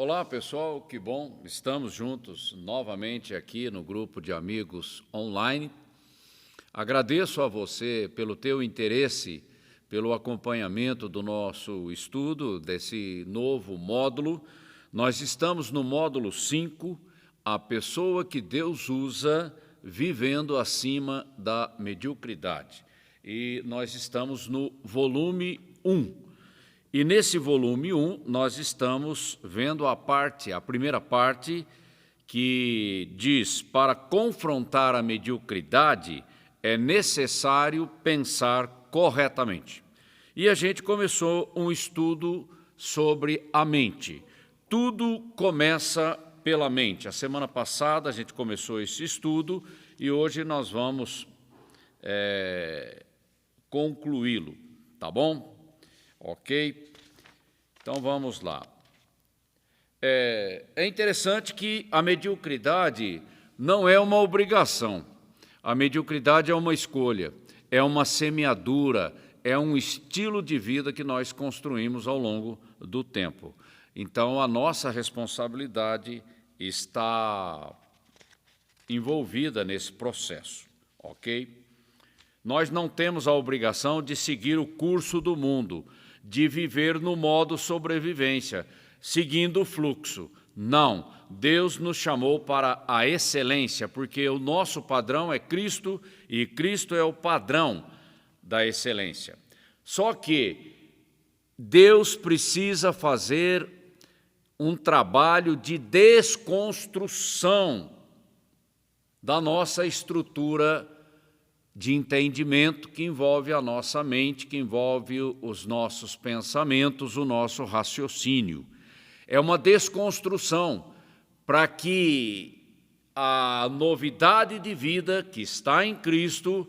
Olá, pessoal, que bom, estamos juntos novamente aqui no grupo de amigos online. Agradeço a você pelo teu interesse, pelo acompanhamento do nosso estudo, desse novo módulo. Nós estamos no módulo 5, a pessoa que Deus usa vivendo acima da mediocridade. E nós estamos no volume 1. E nesse volume 1, nós estamos vendo a primeira parte, que diz: para confrontar a mediocridade, é necessário pensar corretamente. E a gente começou um estudo sobre a mente. Tudo começa pela mente. A semana passada a gente começou esse estudo e hoje nós vamos concluí-lo, tá bom? Ok? Então, vamos lá. É interessante que a mediocridade não é uma obrigação. A mediocridade é uma escolha, é uma semeadura, é um estilo de vida que nós construímos ao longo do tempo. Então, a nossa responsabilidade está envolvida nesse processo, ok? Nós não temos a obrigação de seguir o curso do mundo, de viver no modo sobrevivência, seguindo o fluxo. Não, Deus nos chamou para a excelência, porque o nosso padrão é Cristo e Cristo é o padrão da excelência. Só que Deus precisa fazer um trabalho de desconstrução da nossa estrutura de entendimento, que envolve a nossa mente, que envolve os nossos pensamentos, o nosso raciocínio. É uma desconstrução para que a novidade de vida que está em Cristo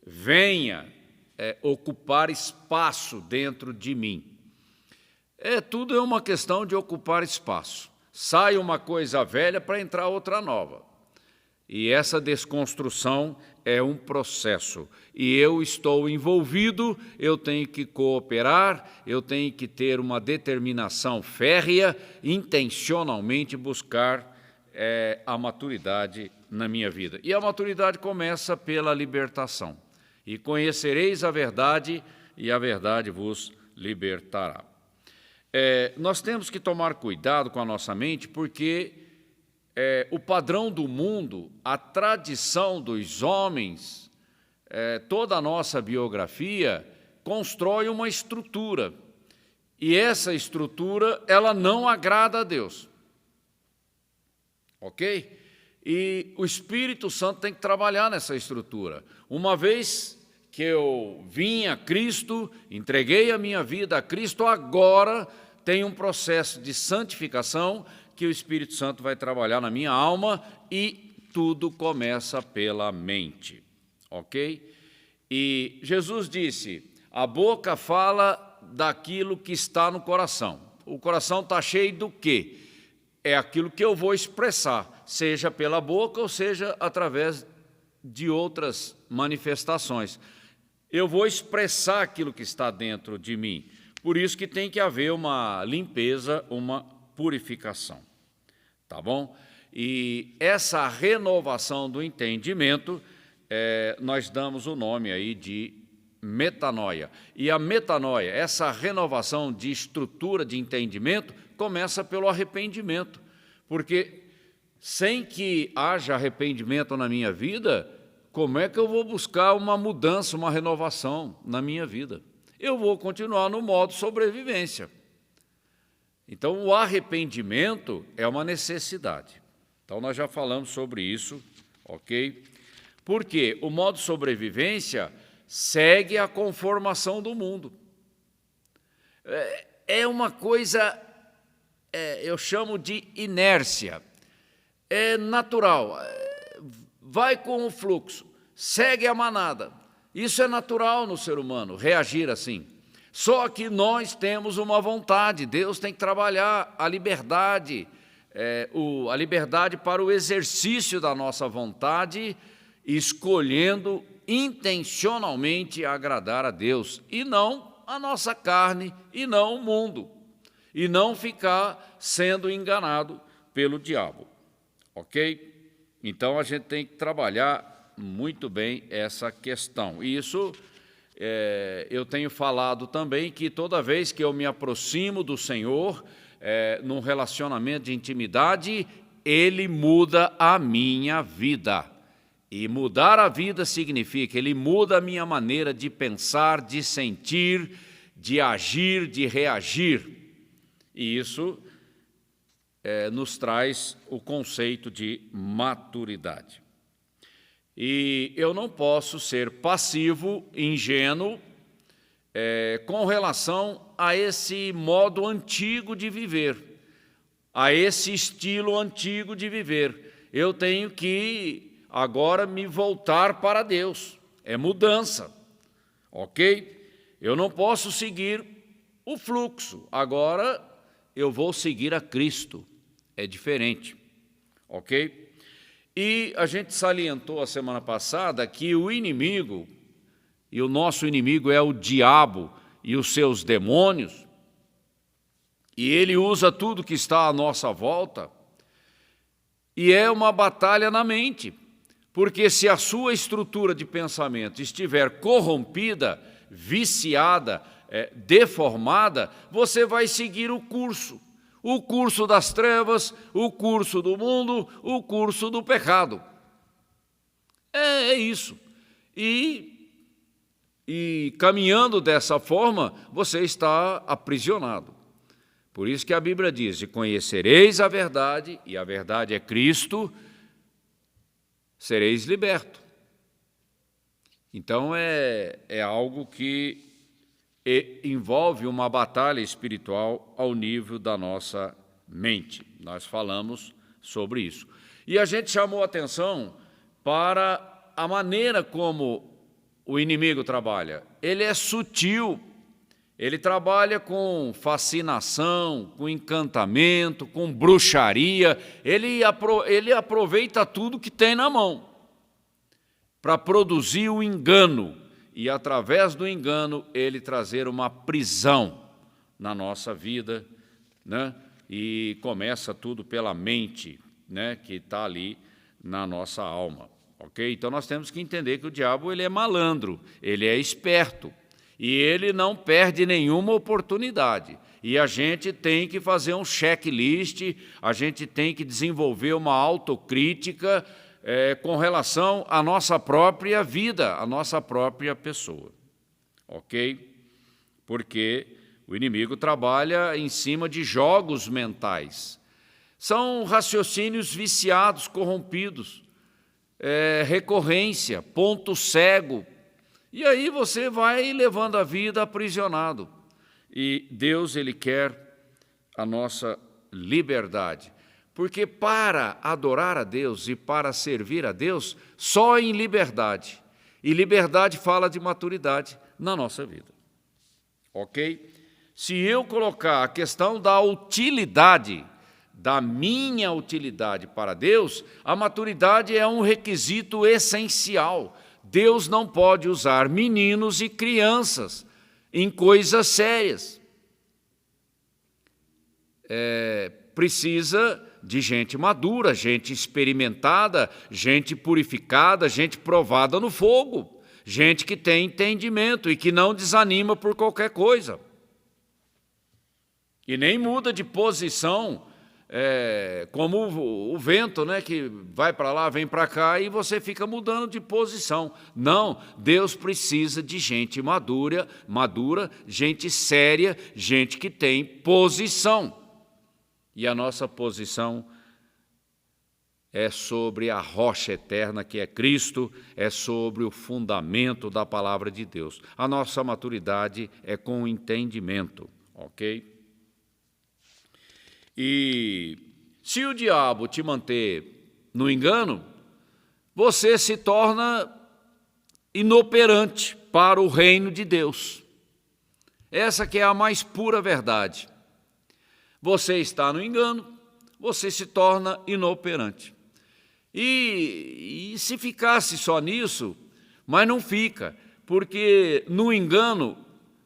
venha ocupar espaço dentro de mim. Tudo é uma questão de ocupar espaço. Sai uma coisa velha para entrar outra nova. E essa desconstrução é um processo. E eu estou envolvido, eu tenho que cooperar, eu tenho que ter uma determinação férrea, intencionalmente buscar a maturidade na minha vida. E a maturidade começa pela libertação. E conhecereis a verdade, e a verdade vos libertará. Nós temos que tomar cuidado com a nossa mente, porque o padrão do mundo, a tradição dos homens, toda a nossa biografia constrói uma estrutura. E essa estrutura, ela não agrada a Deus. Ok? E o Espírito Santo tem que trabalhar nessa estrutura. Uma vez que eu vim a Cristo, entreguei a minha vida a Cristo, agora tem um processo de santificação que o Espírito Santo vai trabalhar na minha alma, e tudo começa pela mente, ok? E Jesus disse: a boca fala daquilo que está no coração. O coração está cheio do quê? É aquilo que eu vou expressar, seja pela boca ou seja através de outras manifestações. Eu vou expressar aquilo que está dentro de mim. Por isso que tem que haver uma limpeza, uma purificação. Tá bom? E essa renovação do entendimento, nós damos o nome aí de metanoia. E a metanoia, essa renovação de estrutura de entendimento, começa pelo arrependimento. Porque sem que haja arrependimento na minha vida, como é que eu vou buscar uma mudança, uma renovação na minha vida? Eu vou continuar no modo sobrevivência. Então, o arrependimento é uma necessidade. Então, nós já falamos sobre isso, ok? Porque o modo sobrevivência segue a conformação do mundo. É uma coisa, eu chamo de inércia. É natural, vai com o fluxo, segue a manada. Isso é natural no ser humano, reagir assim. Só que nós temos uma vontade, Deus tem que trabalhar a liberdade, a liberdade para o exercício da nossa vontade, escolhendo intencionalmente agradar a Deus, e não a nossa carne, e não o mundo. e não ficar sendo enganado pelo diabo, ok? Então, a gente tem que trabalhar muito bem essa questão. E isso, eu tenho falado também que toda vez que eu me aproximo do Senhor, num relacionamento de intimidade, Ele muda a minha vida. E mudar a vida significa, Ele muda a minha maneira de pensar, de sentir, de agir, de reagir. E isso nos traz o conceito de maturidade. E eu não posso ser passivo, ingênuo, com relação a esse modo antigo de viver, a esse estilo antigo de viver. Eu tenho que agora me voltar para Deus, é mudança, ok? Eu não posso seguir o fluxo, agora eu vou seguir a Cristo, é diferente, ok? E a gente salientou a semana passada que o inimigo, e o nosso inimigo é o diabo e os seus demônios, e ele usa tudo que está à nossa volta, e é uma batalha na mente, porque se a sua estrutura de pensamento estiver corrompida, viciada, deformada, você vai seguir o curso das trevas, o curso do mundo, o curso do pecado. É isso. E caminhando dessa forma, você está aprisionado. Por isso que a Bíblia diz, e conhecereis a verdade, e a verdade é Cristo, sereis libertos. Então, é algo que envolve uma batalha espiritual ao nível da nossa mente. Nós falamos sobre isso. E a gente chamou a atenção para a maneira como o inimigo trabalha. Ele é sutil, ele trabalha com fascinação, com encantamento, com bruxaria, ele aproveita tudo que tem na mão para produzir o engano e, através do engano, ele trazer uma prisão na nossa vida, né? E começa tudo pela mente, né? Que está ali na nossa alma, ok? Então, nós temos que entender que o diabo ele é malandro, ele é esperto, e ele não perde nenhuma oportunidade. E a gente tem que fazer um checklist, a gente tem que desenvolver uma autocrítica com relação à nossa própria vida, à nossa própria pessoa, ok? Porque o inimigo trabalha em cima de jogos mentais. São raciocínios viciados, corrompidos, recorrência, ponto cego. E aí você vai levando a vida aprisionado. E Deus, Ele quer a nossa liberdade. Porque para adorar a Deus e para servir a Deus, só em liberdade. E liberdade fala de maturidade na nossa vida. Ok? Se eu colocar a questão da utilidade, da minha utilidade para Deus, a maturidade é um requisito essencial. Deus não pode usar meninos e crianças em coisas sérias. Precisa de gente madura, gente experimentada, gente purificada, gente provada no fogo, gente que tem entendimento e que não desanima por qualquer coisa. E nem muda de posição, como o vento, né, que vai para lá, vem para cá, e você fica mudando de posição. Não, Deus precisa de gente madura, gente séria, gente que tem posição. E a nossa posição é sobre a rocha eterna, que é Cristo, é sobre o fundamento da palavra de Deus. A nossa maturidade é com entendimento, ok? E se o diabo te manter no engano, você se torna inoperante para o reino de Deus. Essa que é a mais pura verdade. Você está no engano, você se torna inoperante. E se ficasse só nisso, mas não fica, porque no engano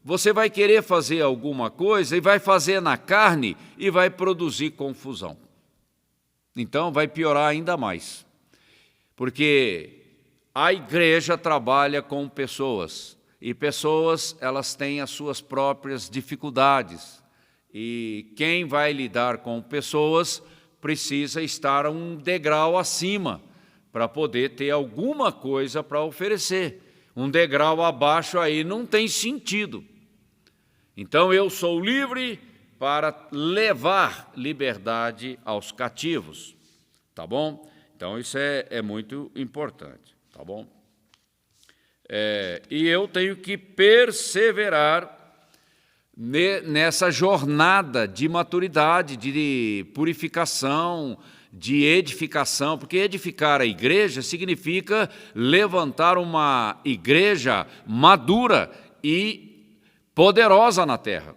você vai querer fazer alguma coisa e vai fazer na carne e vai produzir confusão. Então, vai piorar ainda mais, porque a igreja trabalha com pessoas, e pessoas, elas têm as suas próprias dificuldades, e quem vai lidar com pessoas precisa estar um degrau acima para poder ter alguma coisa para oferecer. Um degrau abaixo aí não tem sentido. Então, eu sou livre para levar liberdade aos cativos, tá bom? Então, isso é muito importante, tá bom? E eu tenho que perseverar nessa jornada de maturidade, de purificação, de edificação, porque edificar a igreja significa levantar uma igreja madura e poderosa na terra,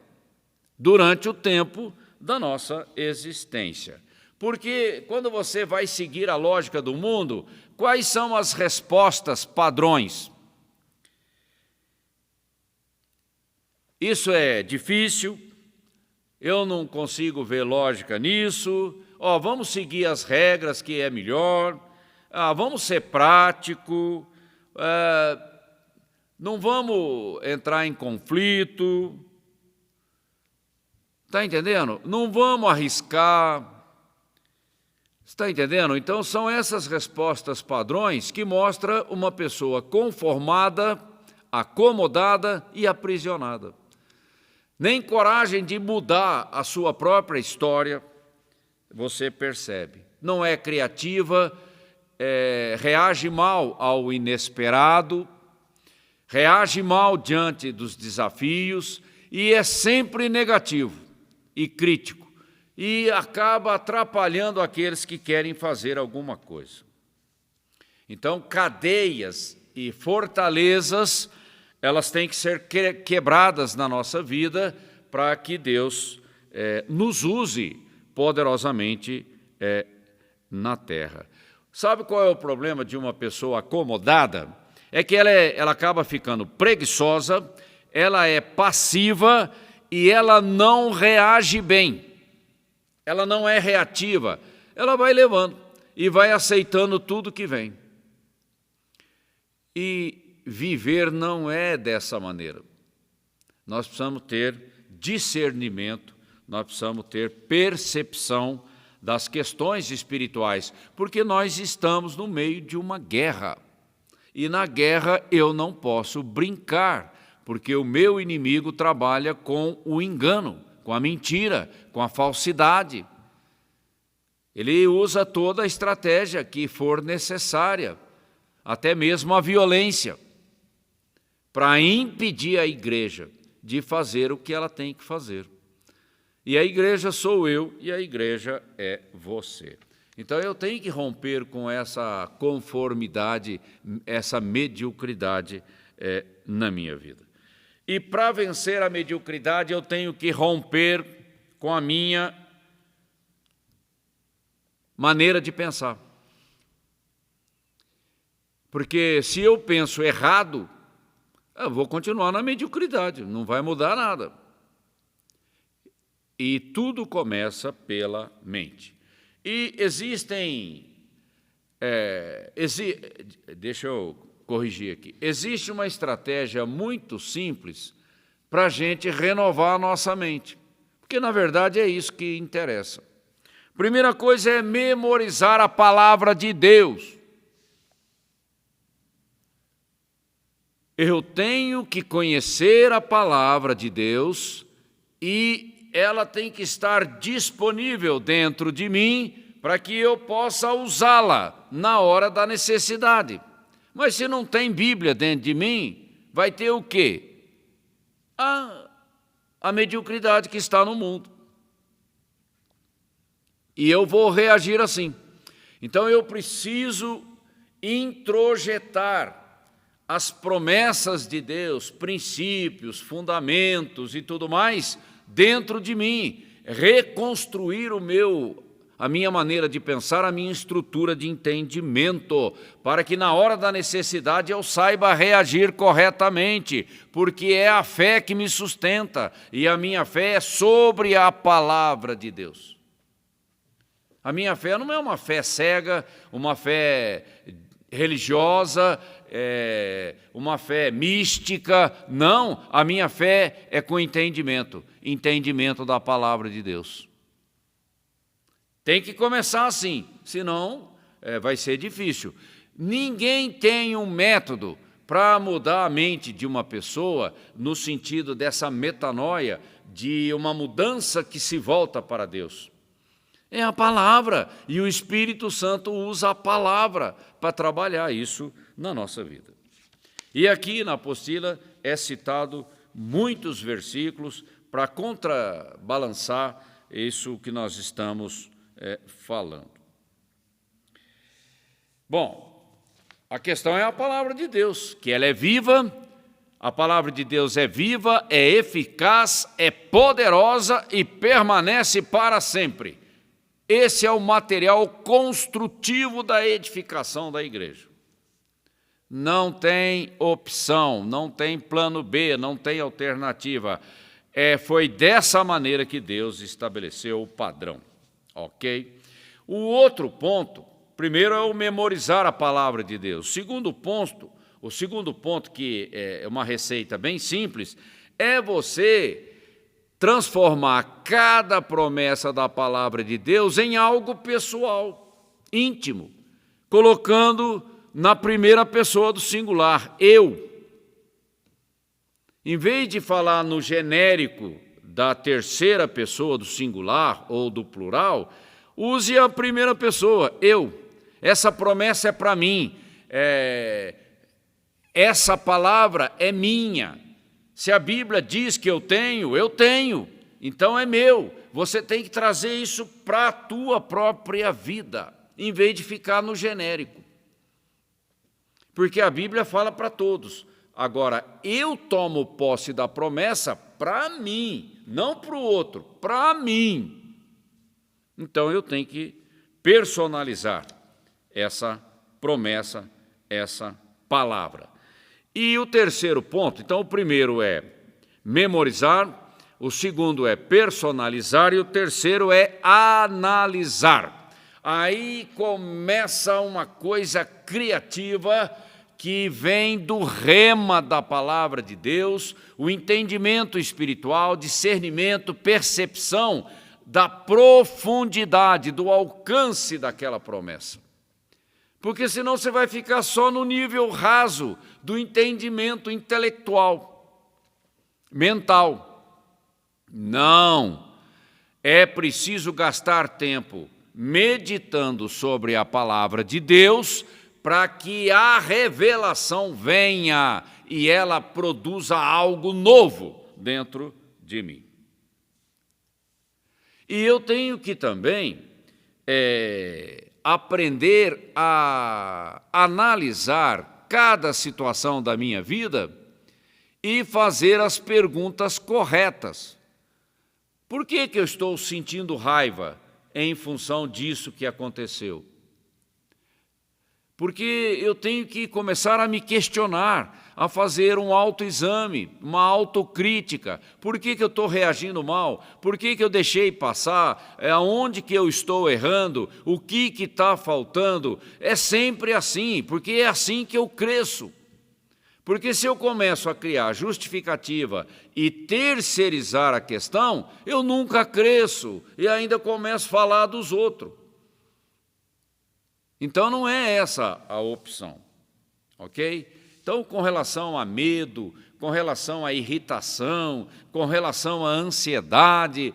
durante o tempo da nossa existência. Porque quando você vai seguir a lógica do mundo, quais são as respostas padrões? Isso é difícil, eu não consigo ver lógica nisso, vamos seguir as regras que é melhor, vamos ser prático, não vamos entrar em conflito, está entendendo? Não vamos arriscar, está entendendo? Então, são essas respostas padrões que mostram uma pessoa conformada, acomodada e aprisionada. Nem coragem de mudar a sua própria história, você percebe. Não é criativa, reage mal ao inesperado, reage mal diante dos desafios e é sempre negativo e crítico e acaba atrapalhando aqueles que querem fazer alguma coisa. Então, cadeias e fortalezas, elas têm que ser quebradas na nossa vida para que Deus nos use poderosamente na terra. Sabe qual é o problema de uma pessoa acomodada? É que ela acaba ficando preguiçosa, ela é passiva e ela não reage bem. Ela não é reativa, ela vai levando e vai aceitando tudo que vem. E viver não é dessa maneira. Nós precisamos ter discernimento, nós precisamos ter percepção das questões espirituais, porque nós estamos no meio de uma guerra. E na guerra eu não posso brincar, porque o meu inimigo trabalha com o engano, com a mentira, com a falsidade. Ele usa toda a estratégia que for necessária, até mesmo a violência, para impedir a igreja de fazer o que ela tem que fazer. E a igreja sou eu e a igreja é você. Então, eu tenho que romper com essa conformidade, essa mediocridade na minha vida. E para vencer a mediocridade, eu tenho que romper com a minha maneira de pensar. Porque se eu penso errado, eu vou continuar na mediocridade, não vai mudar nada. E tudo começa pela mente. E deixa eu corrigir aqui, existe uma estratégia muito simples para a gente renovar a nossa mente, porque, na verdade, é isso que interessa. Primeira coisa é memorizar a palavra de Deus. Eu tenho que conhecer a palavra de Deus e ela tem que estar disponível dentro de mim para que eu possa usá-la na hora da necessidade. Mas se não tem Bíblia dentro de mim, vai ter o quê? A mediocridade que está no mundo. E eu vou reagir assim. Então, eu preciso introjetar as promessas de Deus, princípios, fundamentos e tudo mais, dentro de mim, reconstruir o meu a minha maneira de pensar, a minha estrutura de entendimento, para que na hora da necessidade eu saiba reagir corretamente, porque é a fé que me sustenta, e a minha fé é sobre a palavra de Deus. A minha fé não é uma fé cega, uma fé religiosa, uma fé mística, não, a minha fé é com entendimento da palavra de Deus. Tem que começar assim, senão vai ser difícil. Ninguém tem um método para mudar a mente de uma pessoa no sentido dessa metanoia, de uma mudança que se volta para Deus. É a palavra, e o Espírito Santo usa a palavra para trabalhar isso na nossa vida. E aqui na apostila é citado muitos versículos para contrabalançar isso que nós estamos falando. Bom, a questão é a palavra de Deus, que ela é viva, a palavra de Deus é viva, é eficaz, é poderosa e permanece para sempre. Esse é o material construtivo da edificação da igreja. Não tem opção, não tem plano B, não tem alternativa. Foi dessa maneira que Deus estabeleceu o padrão. Ok? O outro ponto, primeiro é o memorizar a palavra de Deus. O segundo ponto, que é uma receita bem simples, é você transformar cada promessa da palavra de Deus em algo pessoal, íntimo, colocando na primeira pessoa do singular, eu. Em vez de falar no genérico da terceira pessoa do singular ou do plural, use a primeira pessoa, eu. Essa promessa é para mim, essa palavra é minha. Se a Bíblia diz que eu tenho, então é meu. Você tem que trazer isso para a tua própria vida, em vez de ficar no genérico. Porque a Bíblia fala para todos. Agora, eu tomo posse da promessa para mim, não para o outro, para mim. Então eu tenho que personalizar essa promessa, essa palavra. E o terceiro ponto, então o primeiro é memorizar, o segundo é personalizar e o terceiro é analisar. Aí começa uma coisa criativa que vem do rema da palavra de Deus, o entendimento espiritual, discernimento, percepção da profundidade, do alcance daquela promessa. Porque senão você vai ficar só no nível raso do entendimento intelectual, mental. Não, é preciso gastar tempo meditando sobre a palavra de Deus para que a revelação venha e ela produza algo novo dentro de mim. E eu tenho que também aprender a analisar cada situação da minha vida e fazer as perguntas corretas. Por que eu estou sentindo raiva em função disso que aconteceu? Porque eu tenho que começar a me questionar, a fazer um autoexame, uma autocrítica. Por que eu estou reagindo mal? Por que eu deixei passar? Aonde que eu estou errando? O que está faltando? É sempre assim, porque é assim que eu cresço. Porque se eu começo a criar justificativa e terceirizar a questão, eu nunca cresço e ainda começo a falar dos outros. Então, não é essa a opção, ok? Então, com relação a medo, com relação à irritação, com relação à ansiedade,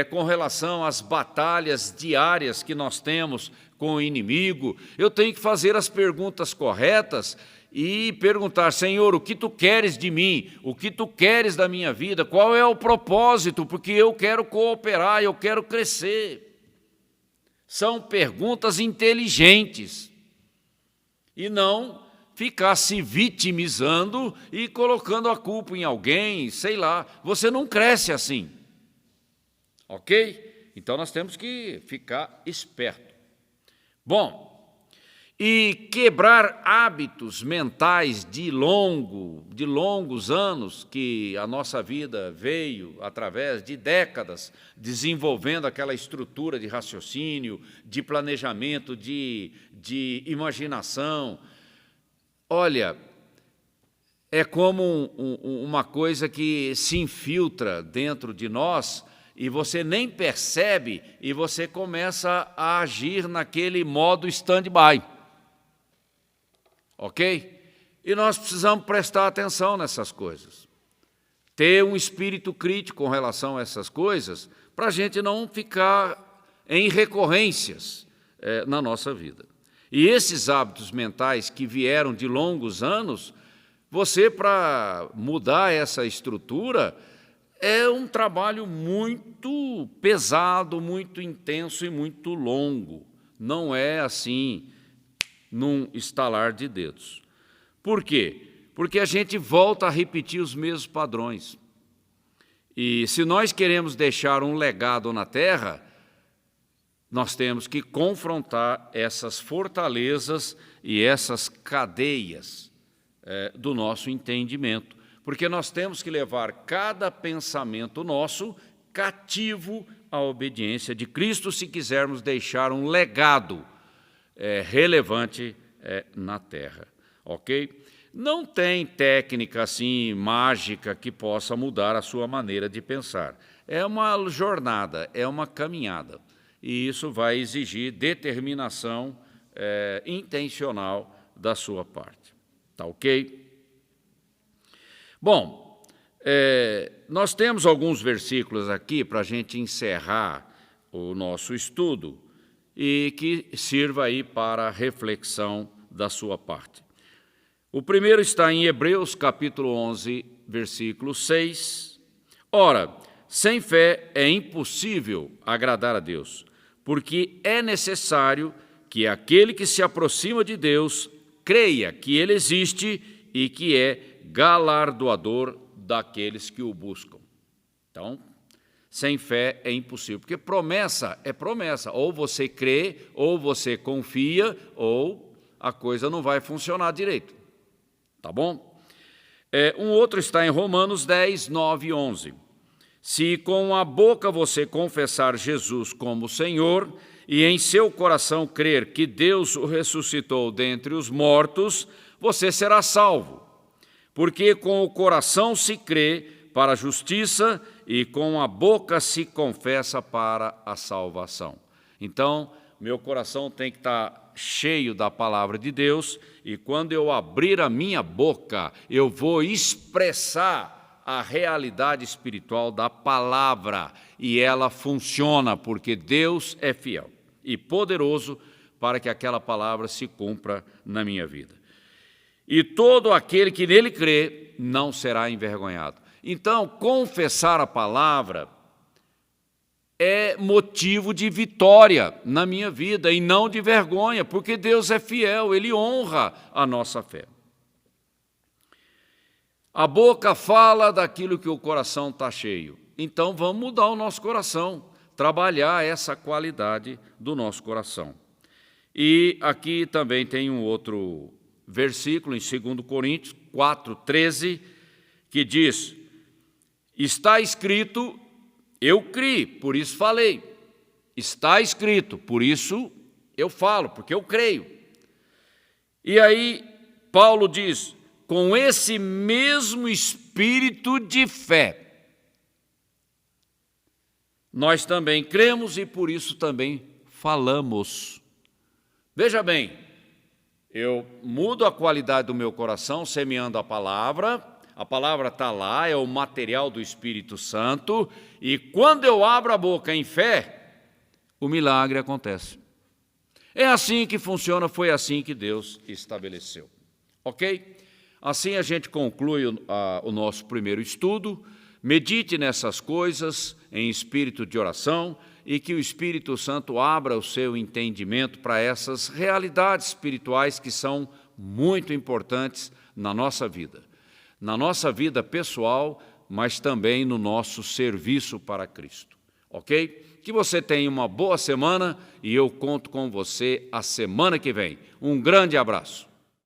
com relação às batalhas diárias que nós temos com o inimigo, eu tenho que fazer as perguntas corretas e perguntar, Senhor, o que Tu queres de mim? O que Tu queres da minha vida? Qual é o propósito? Porque eu quero cooperar, eu quero crescer. São perguntas inteligentes e não ficar se vitimizando e colocando a culpa em alguém, sei lá. Você não cresce assim, ok? Então, nós temos que ficar esperto. Bom, e quebrar hábitos mentais de longos anos, que a nossa vida veio através de décadas, desenvolvendo aquela estrutura de raciocínio, de planejamento, de imaginação. Olha, é como uma coisa que se infiltra dentro de nós e você nem percebe e você começa a agir naquele modo stand-by. Ok? E nós precisamos prestar atenção nessas coisas. Ter um espírito crítico com relação a essas coisas, para a gente não ficar em recorrências na nossa vida. E esses hábitos mentais que vieram de longos anos, você, para mudar essa estrutura, é um trabalho muito pesado, muito intenso e muito longo. Não é assim, num estalar de dedos. Por quê? Porque a gente volta a repetir os mesmos padrões. E se nós queremos deixar um legado na Terra, nós temos que confrontar essas fortalezas e essas cadeias do nosso entendimento, porque nós temos que levar cada pensamento nosso cativo à obediência de Cristo se quisermos deixar um legado relevante na Terra, ok? Não tem técnica assim mágica que possa mudar a sua maneira de pensar. É uma jornada, é uma caminhada, e isso vai exigir determinação intencional da sua parte, tá ok? Bom, nós temos alguns versículos aqui para a gente encerrar o nosso estudo, e que sirva aí para a reflexão da sua parte. O primeiro está em Hebreus, capítulo 11, versículo 6. Ora, sem fé é impossível agradar a Deus, porque é necessário que aquele que se aproxima de Deus creia que Ele existe e que é galardoador daqueles que o buscam. Então, sem fé é impossível, porque promessa é promessa. Ou você crê, ou você confia, ou a coisa não vai funcionar direito. Tá bom? Um outro está em Romanos 10, 9 e 11. Se com a boca você confessar Jesus como Senhor e em seu coração crer que Deus o ressuscitou dentre os mortos, você será salvo. Porque com o coração se crê para a justiça e com a boca se confessa para a salvação. Então, meu coração tem que estar cheio da palavra de Deus, e quando eu abrir a minha boca, eu vou expressar a realidade espiritual da palavra, e ela funciona, porque Deus é fiel e poderoso para que aquela palavra se cumpra na minha vida. E todo aquele que nele crê não será envergonhado. Então, confessar a palavra é motivo de vitória na minha vida e não de vergonha, porque Deus é fiel, Ele honra a nossa fé. A boca fala daquilo que o coração está cheio. Então, vamos mudar o nosso coração, trabalhar essa qualidade do nosso coração. E aqui também tem um outro versículo, em 2 Coríntios 4, 13, que diz: está escrito, eu criei, por isso falei. Está escrito, por isso eu falo, porque eu creio. E aí Paulo diz: com esse mesmo espírito de fé, nós também cremos e por isso também falamos. Veja bem, eu mudo a qualidade do meu coração semeando a palavra está lá, é o material do Espírito Santo, e quando eu abro a boca em fé, o milagre acontece. É assim que funciona, foi assim que Deus estabeleceu. Ok? Assim a gente conclui o nosso primeiro estudo. Medite nessas coisas em espírito de oração e que o Espírito Santo abra o seu entendimento para essas realidades espirituais que são muito importantes na nossa vida pessoal, mas também no nosso serviço para Cristo. ok? Que você tenha uma boa semana e eu conto com você a semana que vem. Um grande abraço.